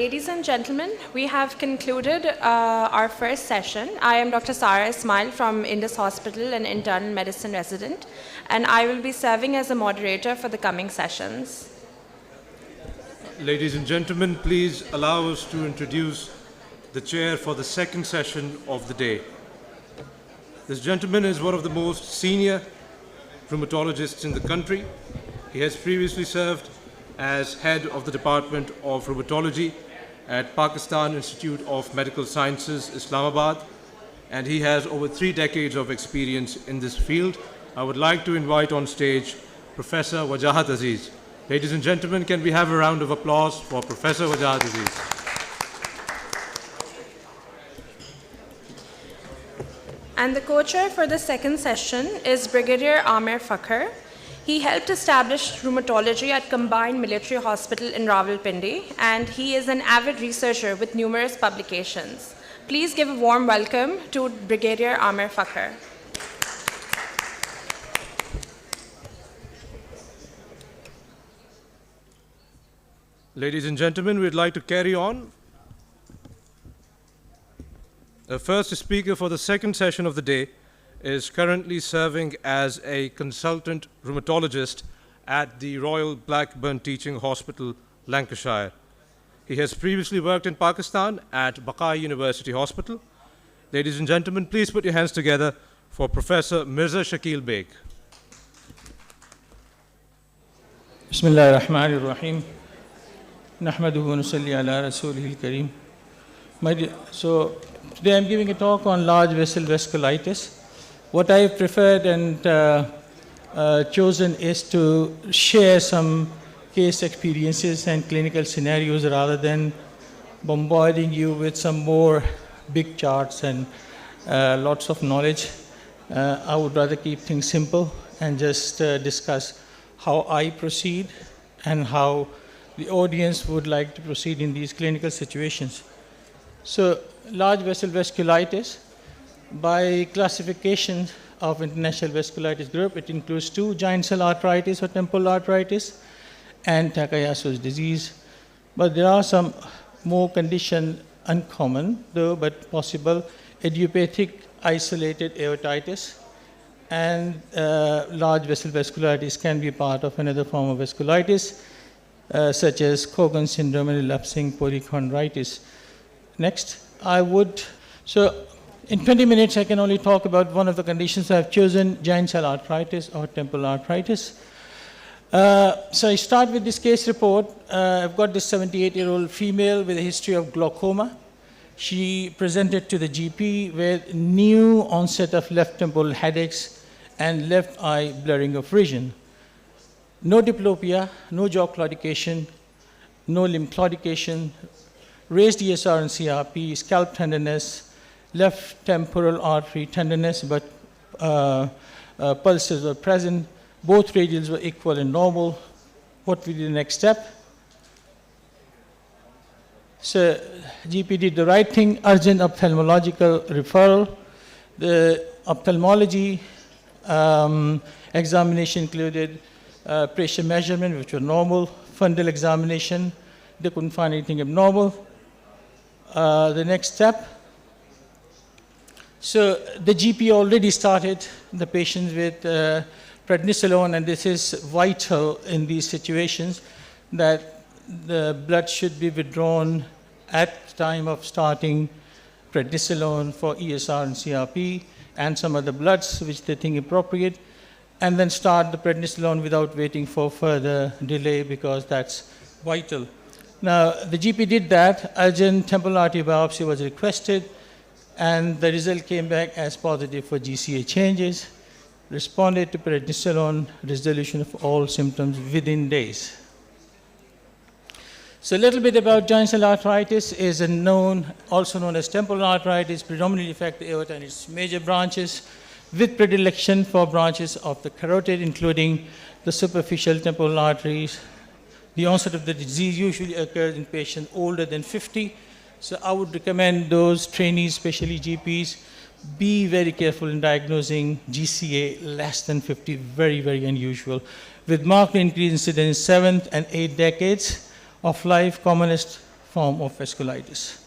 Ladies and gentlemen, we have concluded our first session. I am Dr. Sara Ismail from Indus Hospital, an internal medicine resident, and I will be serving as a moderator for the coming sessions. Ladies and gentlemen, please allow us to introduce the chair for the second session of the day. This gentleman is one of the most senior rheumatologists in the country. He has previously served as head of the Department of Rheumatology at Pakistan Institute of Medical Sciences, Islamabad, and he has over 3 decades of experience in this field. I would like to invite on stage Professor Wajahat Aziz. Ladies and gentlemen, can we have a round of applause for Professor Wajahat Aziz? And the co-chair for the second session is Brigadier Amer Fakhar. He helped establish rheumatology at Combined Military Hospital in Rawalpindi, and he is an avid researcher with numerous publications. Please give a warm welcome to Brigadier Amer Fakhar. Ladies and gentlemen, we'd like to carry on. The first speaker for the second session of the day is currently serving as a consultant rheumatologist at the Royal Blackburn Teaching Hospital, Lancashire. He has previously worked in Pakistan at Baig University Hospital. Ladies and gentlemen, please put your hands together for Professor Mirza Shakil Baig. Bismillahir Rahmanir Rahim. Nahmaduhu wa nusalli ala rasulihil kareem. So today I'm giving a talk on large vessel vasculitis. What I have preferred and chosen is to share some case experiences and clinical scenarios rather than bombarding you with some more big charts and lots of knowledge. I would rather keep things simple and just discuss how I proceed and how the audience would like to proceed in these clinical situations. So, large vessel vasculitis, by classification of International Vasculitis Group, it includes 2, giant cell arteritis or temporal arteritis and Takayasu's disease. But there are some more conditions uncommon, though, but possible: idiopathic isolated aortitis, and large vessel vasculitis can be part of another form of vasculitis, such as Cogan syndrome and elapsing polychondritis. Next, in 20 minutes, I can only talk about one of the conditions I have chosen, giant cell arteritis or temporal arteritis. So I start with this case report. I've got this 78-year-old female with a history of glaucoma. She presented to the GP with new onset of left temporal headaches and left eye blurring of vision. No diplopia, no jaw claudication, no limb claudication, raised ESR and CRP, scalp tenderness, left temporal artery tenderness, but pulses were present. Both radials were equal and normal. What will be the next step? So GP did the right thing, urgent ophthalmological referral. The ophthalmology examination included pressure measurement, which were normal, fundal examination. They couldn't find anything abnormal. The next step. So the GP already started the patients with prednisolone, and this is vital in these situations, that the blood should be withdrawn at the time of starting prednisolone for ESR and CRP and some other bloods which they think appropriate, and then start the prednisolone without waiting for further delay, because that's vital. Now, the GP did that. Urgent temporal artery biopsy was requested, and the result came back as positive for GCA changes. Responded to prednisolone, resolution of all symptoms within days. So a little bit about giant cell arteritis is also known as temporal arteritis, predominantly affect the aorta and its major branches, with predilection for branches of the carotid, including the superficial temporal arteries. The onset of the disease usually occurs in patients older than 50. So I would recommend those trainees, especially GPs, be very careful in diagnosing GCA less than 50, very, very unusual. With marked increase incidence in 7th and 8th decades of life, commonest form of vasculitis.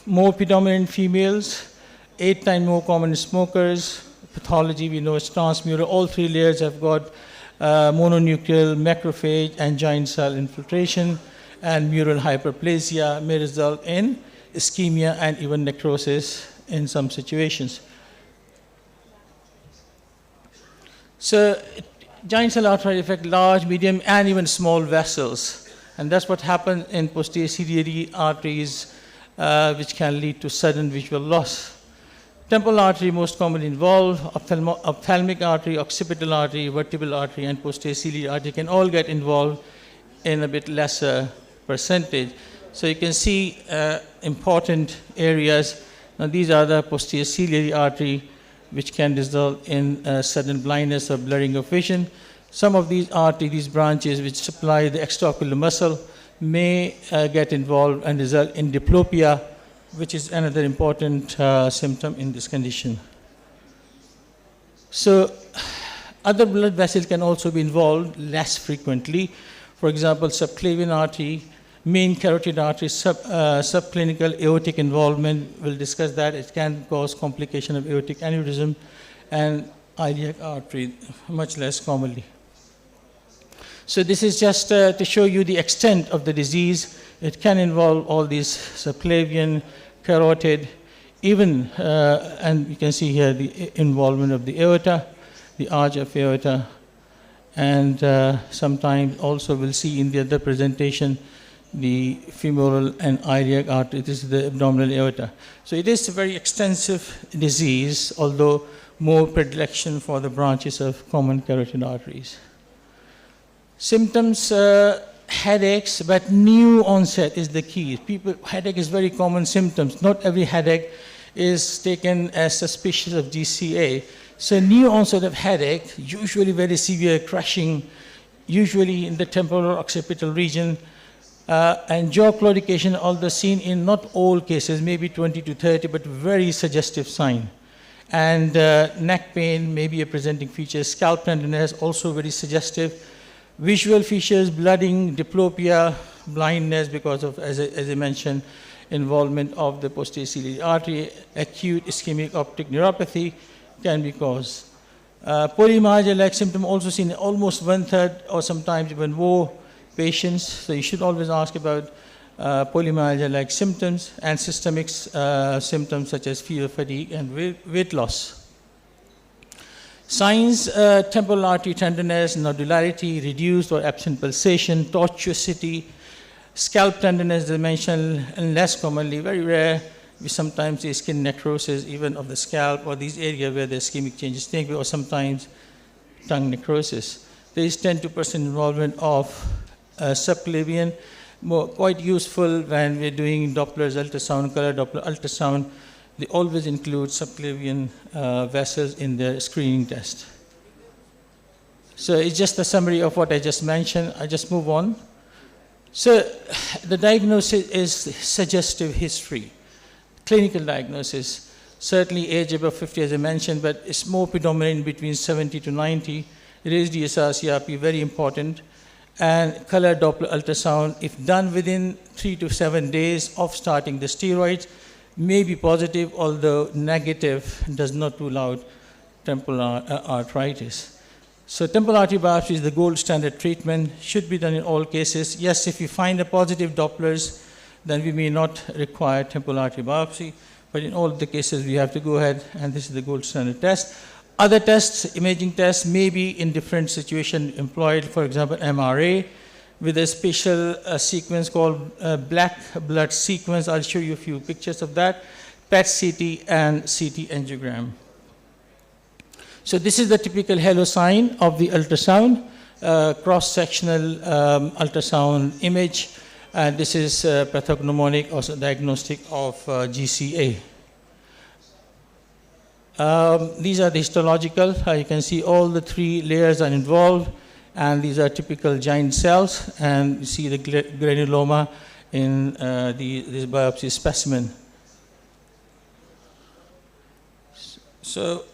More predominant females, 8 times more common in smokers. Pathology, we know it's transmural. All 3 layers have got mononuclear, macrophage, and giant cell infiltration, and mural hyperplasia may result in ischemia and even necrosis in some situations. So giant cell artery affect large, medium, and even small vessels. And that's what happens in posterior ciliary arteries, which can lead to sudden visual loss. Temporal artery most commonly involved, ophthalmic artery, occipital artery, vertebral artery, and posterior ciliary artery can all get involved in a bit lesser percentage. So you can see important areas. Now these are the posterior ciliary artery, which can result in sudden blindness or blurring of vision. Some of these arteries, these branches which supply the extraocular muscle, may get involved and result in diplopia, which is another important symptom in this condition. So other blood vessels can also be involved less frequently. For example, subclavian artery, main carotid artery, subclinical aortic involvement, we'll discuss that. It can cause complication of aortic aneurysm, and iliac artery much less commonly. So this is just to show you the extent of the disease. It can involve all these subclavian, carotid, even, and you can see here the involvement of the aorta, the arch of aorta, and sometimes also we'll see in the other presentation the femoral and iliac artery. This is the abdominal aorta. So it is a very extensive disease, although more predilection for the branches of common carotid arteries. Symptoms, headaches, but new onset is the key. Headache is very common symptoms. Not every headache is taken as suspicious of GCA. So new onset of headache, usually very severe crushing, usually in the temporal or occipital region, and jaw claudication, although seen in not all cases, maybe 20 to 30, but very suggestive sign. And neck pain may be a presenting feature. Scalp tenderness, also very suggestive. Visual features, blooding, diplopia, blindness because of, as I mentioned, involvement of the posterior ciliary artery. Acute ischemic optic neuropathy can be caused. Polymyalgia-like symptom also seen in almost 1/3 or sometimes even more patients. So you should always ask about polymyalgia-like symptoms and systemic symptoms such as fever, fatigue, and weight loss. Signs, temporal artery tenderness, nodularity, reduced or absent pulsation, tortuosity, scalp tenderness, as I mentioned, and less commonly, very rare, we sometimes see skin necrosis even of the scalp or these areas where the ischemic changes take place, or sometimes tongue necrosis. There is 10 to 10% involvement of subclavian, quite useful when we're doing Doppler's ultrasound, color Doppler ultrasound. They always include subclavian vessels in their screening test. So it's just a summary of what I just mentioned. I just move on. So the diagnosis is suggestive history, clinical diagnosis. Certainly age above 50, as I mentioned, but it's more predominant between 70 to 90. Raised ESR-CRP, very important. And color Doppler ultrasound, if done within 3 to 7 days of starting the steroids, may be positive, although negative does not rule out temporal arteritis. So temporal artery biopsy is the gold standard treatment, should be done in all cases. Yes, if you find a positive Dopplers, then we may not require temporal artery biopsy, but in all the cases we have to go ahead, and this is the gold standard test. Other tests, imaging tests, may be in different situations employed, for example, MRA, with a special sequence called black blood sequence. I'll show you a few pictures of that, PET-CT and CT angiogram. So this is the typical halo sign of the ultrasound, cross-sectional ultrasound image, and this is pathognomonic, also diagnostic of GCA. These are the histological. You can see all the 3 layers are involved, and these are typical giant cells, and you see the granuloma in this biopsy specimen. So,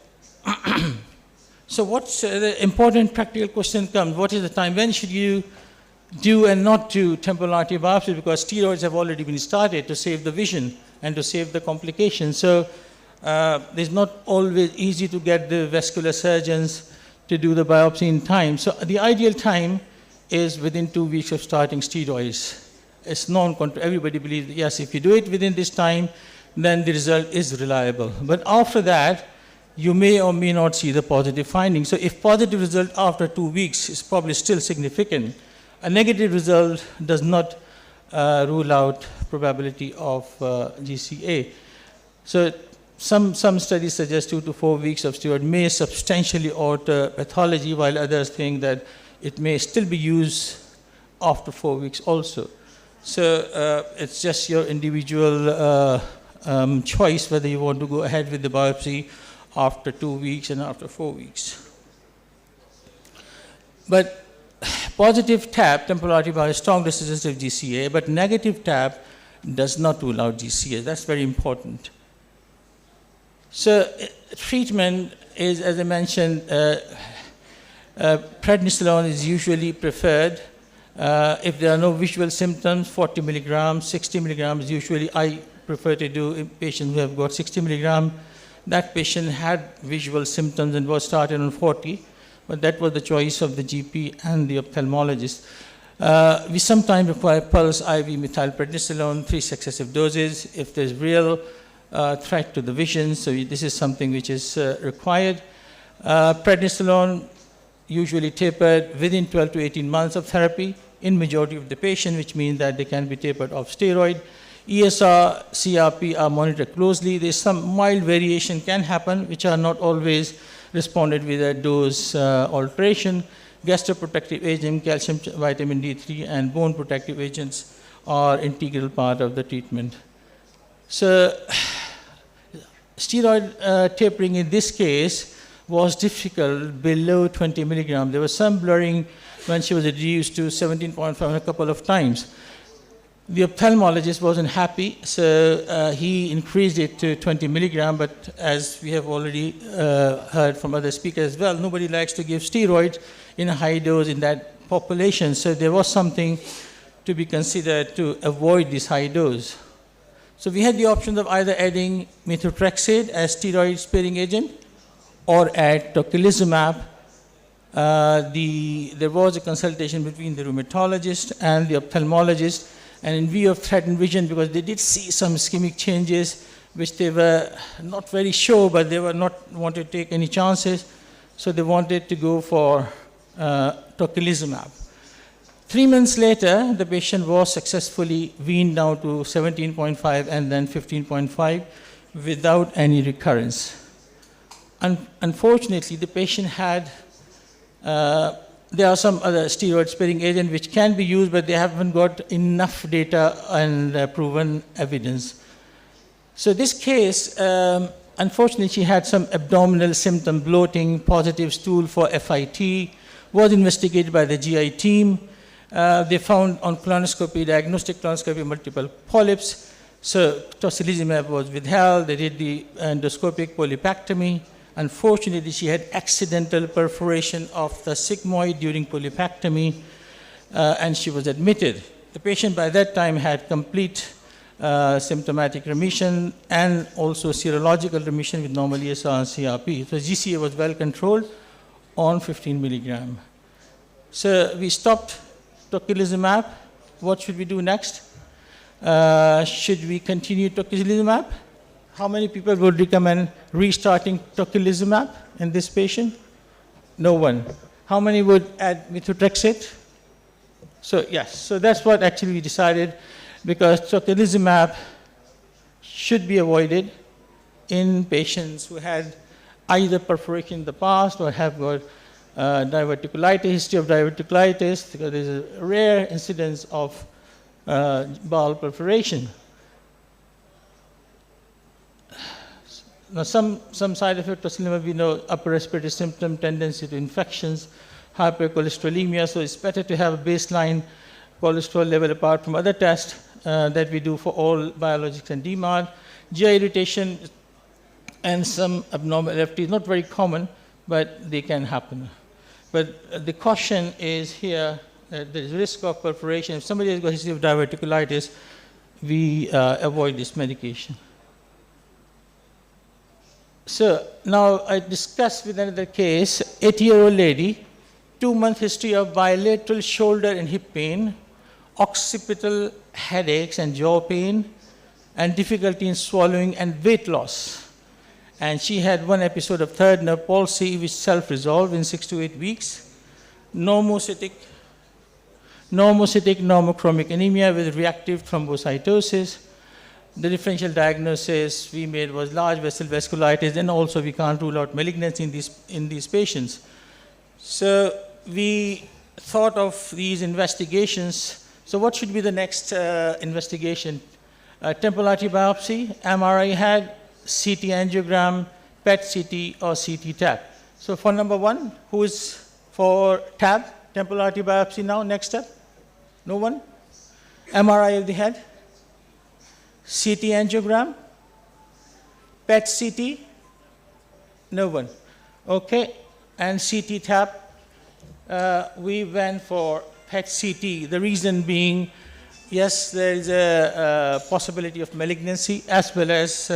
so what's the important practical question comes? What is the time? When should you do and not do temporal artery biopsy because steroids have already been started to save the vision and to save the complications. So it's not always easy to get the vascular surgeons to do the biopsy in time. So the ideal time is within 2 weeks of starting steroids. It's everybody believes that yes, if you do it within this time, then the result is reliable. But after that, you may or may not see the positive findings. So if positive result after 2 weeks is probably still significant, a negative result does not rule out probability of GCA. So some studies suggest 2 to 4 weeks of steroid may substantially alter pathology, while others think that it may still be used after 4 weeks also. So it's just your individual choice whether you want to go ahead with the biopsy after 2 weeks and after 4 weeks. But positive TAP, temporal artery biopsy, is strongly suggestive of GCA, but negative TAP does not rule out GCA. That's very important. So treatment is, as I mentioned, prednisolone is usually preferred. If there are no visual symptoms, 40 milligrams, 60 milligrams, usually I prefer to do in patients who have got 60 milligrams. That patient had visual symptoms and was started on 40, but that was the choice of the GP and the ophthalmologist. We sometimes require pulse IV methylprednisolone, 3 successive doses, if there's real threat to the vision, so this is something which is required. Prednisolone usually tapered within 12 to 18 months of therapy in majority of the patient, which means that they can be tapered off steroid. ESR, CRP are monitored closely. There's some mild variation can happen, which are not always responded with a dose alteration. Gastroprotective agent, calcium, vitamin D3, and bone protective agents are integral part of the treatment. So steroid tapering in this case was difficult below 20 milligrams. There was some blurring when she was reduced to 17.5 a couple of times. The ophthalmologist wasn't happy, so he increased it to 20 milligrams, but as we have already heard from other speakers as well, nobody likes to give steroids in a high dose in that population, so there was something to be considered to avoid this high dose. So we had the option of either adding methotrexate as steroid-sparing agent or add tocilizumab. There was a consultation between the rheumatologist and the ophthalmologist, and in view of threatened vision, because they did see some ischemic changes, which they were not very sure, but they were not wanted to take any chances, so they wanted to go for tocilizumab. 3 months later, the patient was successfully weaned down to 17.5 and then 15.5 without any recurrence. Unfortunately, the patient had there are some other steroid-sparing agents which can be used, but they haven't got enough data and proven evidence. So this case, unfortunately, she had some abdominal symptom, bloating, positive stool for FIT, was investigated by the GI team. They found on colonoscopy, diagnostic colonoscopy, multiple polyps. So tocilizumab was withheld. They did the endoscopic polypectomy. Unfortunately, she had accidental perforation of the sigmoid during polypectomy, and she was admitted. The patient by that time had complete symptomatic remission and also serological remission with normal ESR and CRP. So GCA was well controlled on 15 milligram. So we stopped tocilizumab. What should we do next? Should we continue tocilizumab? How many people would recommend restarting tocilizumab in this patient? No one. How many would add methotrexate? So yes, so that's what actually we decided, because tocilizumab should be avoided in patients who had either perforation in the past or have got diverticulitis, history of diverticulitis, because there's a rare incidence of bowel perforation. Now, some side effects of tocilizumab, we know upper respiratory symptom, tendency to infections, hypercholesterolemia, so it's better to have a baseline cholesterol level apart from other tests that we do for all biologics and DMARD. GI irritation and some abnormal LFT is not very common, but they can happen. But the caution is here, there is risk of perforation. If somebody has got a history of diverticulitis, we avoid this medication. So now I discussed with another case, 80-year-old lady, 2-month history of bilateral shoulder and hip pain, occipital headaches and jaw pain, and difficulty in swallowing and weight loss. And she had 1 episode of third nerve palsy, which self-resolved in 6 to 8 weeks. Normocytic normochromic anemia with reactive thrombocytosis. The differential diagnosis we made was large vessel vasculitis, and also we can't rule out malignancy in these patients. So we thought of these investigations. So what should be the next investigation? Temporal artery biopsy, MRI had, CT angiogram, PET CT, or CT TAP. So for number 1, who is for TAB, temporal artery biopsy now, next step? No one? MRI of the head? CT angiogram? PET CT? No one. Okay, and CT TAP, we went for PET CT. The reason being, yes, there is a possibility of malignancy as well as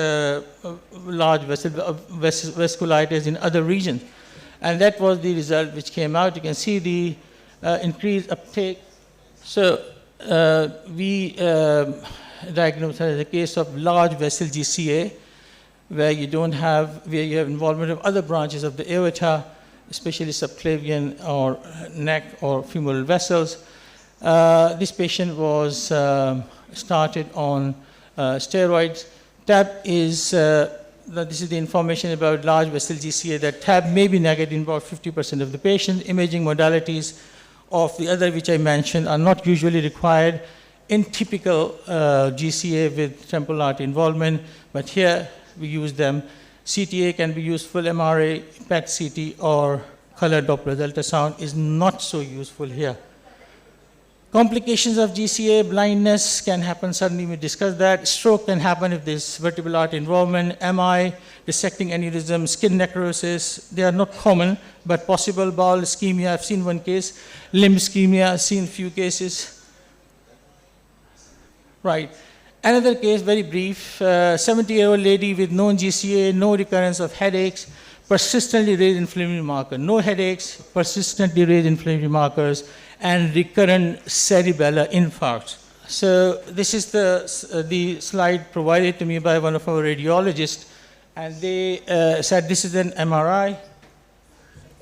large vasculitis in other regions. And that was the result which came out. You can see the increased uptake. So we diagnosed as a case of large vessel GCA, where you have involvement of other branches of the aorta, especially subclavian or neck or femoral vessels. This patient was started on steroids. TAB is, this is the information about large vessel GCA, that TAB may be negative in about 50% of the patients. Imaging modalities of the other which I mentioned are not usually required in typical GCA with temporal artery involvement, but here we use them. CTA can be used, full MRA, PET CT, or color Doppler ultrasound is not so useful here. Complications of GCA, blindness can happen suddenly, we discussed that. Stroke can happen if there's vertebral artery involvement. MI, dissecting aneurysm, skin necrosis, they are not common, but possible. Bowel ischemia, I've seen one case. Limb ischemia, I've seen few cases. Right. Another case, very brief, 70-year-old lady with known GCA, no recurrence of headaches, persistently raised inflammatory marker, no headaches, persistently raised inflammatory markers, and recurrent cerebellar infarcts. So this is the slide provided to me by one of our radiologists, and they said this is an MRI,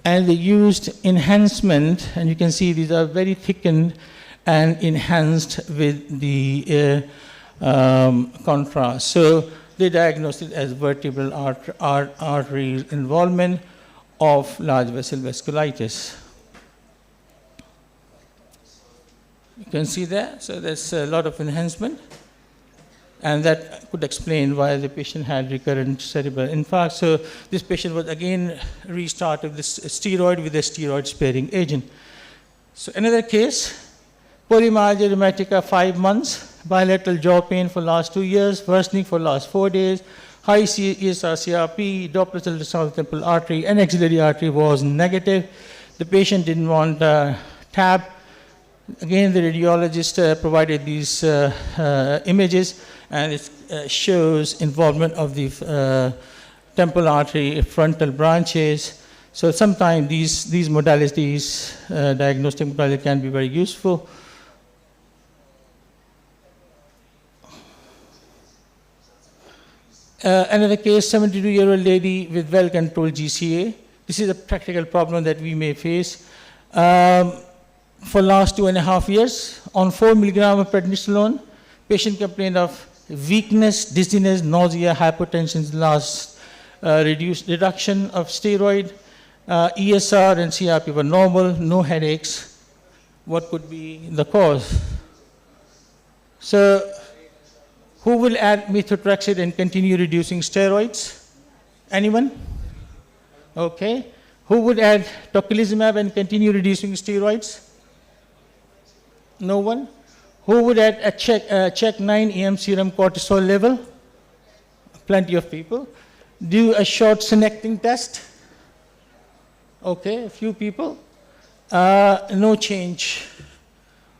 and they used enhancement, and you can see these are very thickened and enhanced with the contrast. So they diagnosed it as vertebral artery involvement of large vessel vasculitis. You can see there, so there's a lot of enhancement, and that could explain why the patient had recurrent cerebral infarct. So this patient was again restarted with this steroid with a steroid-sparing agent. So another case, polymyalgia rheumatica, 5 months, bilateral jaw pain for last 2 years, worsening for last 4 days, high ESR-CRP, Doppler ultrasound temporal artery, and axillary artery was negative. The patient didn't want TAB. Again, the radiologist provided these images, and it shows involvement of the temporal artery frontal branches. So sometimes these modalities, diagnostic modalities, can be very useful. Another case, 72-year-old lady with well-controlled GCA. This is a practical problem that we may face. For last 2.5 years, on 4 milligram of prednisolone, patient complained of weakness, dizziness, nausea, hypotension, last reduction of steroid. ESR and CRP were normal, no headaches. What could be the cause? So, who will add methotrexate and continue reducing steroids? Anyone? Okay. Who would add tocilizumab and continue reducing steroids? No one. Who would add a check 9 EM serum cortisol level? Plenty of people. Do a short synecting test? Okay, a few people. No change.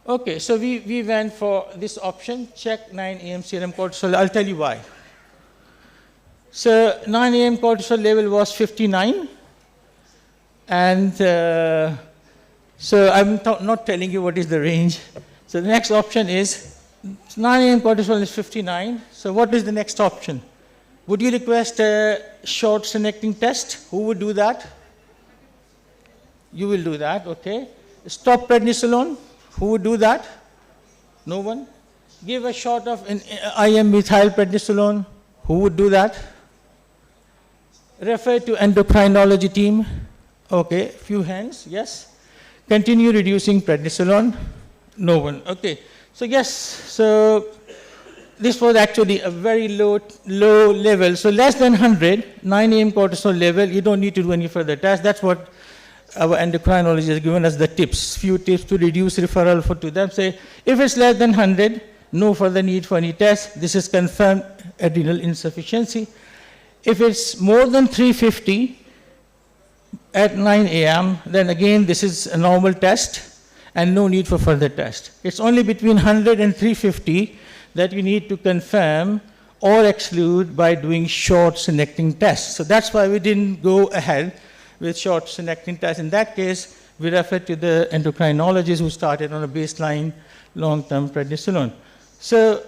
Okay, so we went for this option, check 9 a.m. serum cortisol. I'll tell you why. So 9 a.m. cortisol level was 59. And so I'm not telling you what is the range. So the next option is 9 a.m. cortisol is 59. So what is the next option? Would you request a short connecting test? Who would do that? You will do that, okay. Stop prednisolone. Who would do that? No one. Give a shot of IM methyl prednisolone. Who would do that? Refer to endocrinology team. Okay, few hands, yes. Continue reducing prednisolone. No one. Okay. So yes, so this was actually a very low level. So less than 100, 9 a.m. cortisol level, you don't need to do any further tests. That's what our endocrinologist has given us the tips, few tips to reduce referral to them. Say, if it's less than 100, no further need for any test. This is confirmed adrenal insufficiency. If it's more than 350 at 9 a.m., then again, this is a normal test and no need for further test. It's only between 100 and 350 that you need to confirm or exclude by doing short connecting tests. So that's why we didn't go ahead with short connecting tests. In that case, we refer to the endocrinologist who started on a baseline long-term prednisolone. So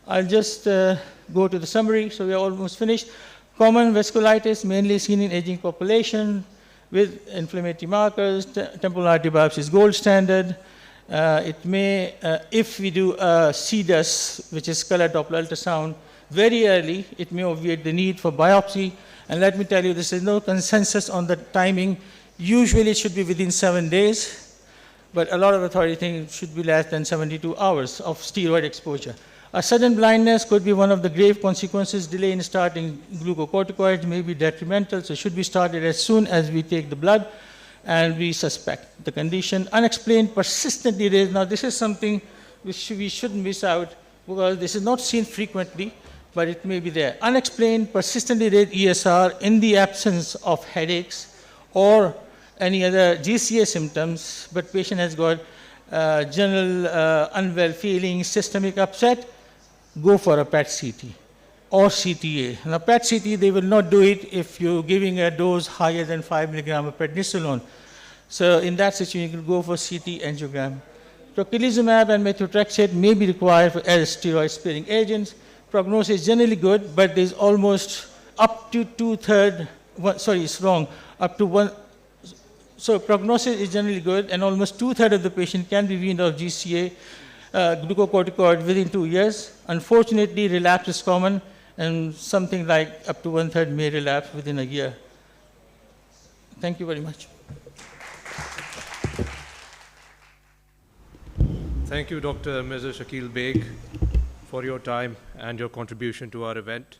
I'll just go to the summary. So we're almost finished. Common vasculitis, mainly seen in aging population with inflammatory markers. Temporal artery biopsy is gold standard. It may, if we do CDUS, which is color Doppler ultrasound, very early, it may obviate the need for biopsy. And let me tell you, there is no consensus on the timing. Usually it should be within 7 days, but a lot of authorities think it should be less than 72 hours of steroid exposure. A sudden blindness could be one of the grave consequences. Delay in starting glucocorticoids may be detrimental, so it should be started as soon as we take the blood and we suspect the condition. Unexplained persistently raised. Now this is something which we shouldn't miss out because this is not seen frequently, but it may be there. Unexplained persistently raised ESR in the absence of headaches or any other GCA symptoms, but patient has got general unwell feeling, systemic upset, go for a PET CT or CTA. Now PET CT, they will not do it if you're giving a dose higher than 5 milligram of prednisolone. So in that situation, you can go for CT angiogram. Tocilizumab and methotrexate may be required as steroid-sparing agents. Prognosis is generally good, but there's almost up to So prognosis is generally good, and almost 2/3 of the patient can be weaned off GCA glucocorticoid within 2 years. Unfortunately, relapse is common, and something like up to 1/3 may relapse within a year. Thank you very much. Thank you, Dr. Mirza Shakil Baig, for your time and your contribution to our event.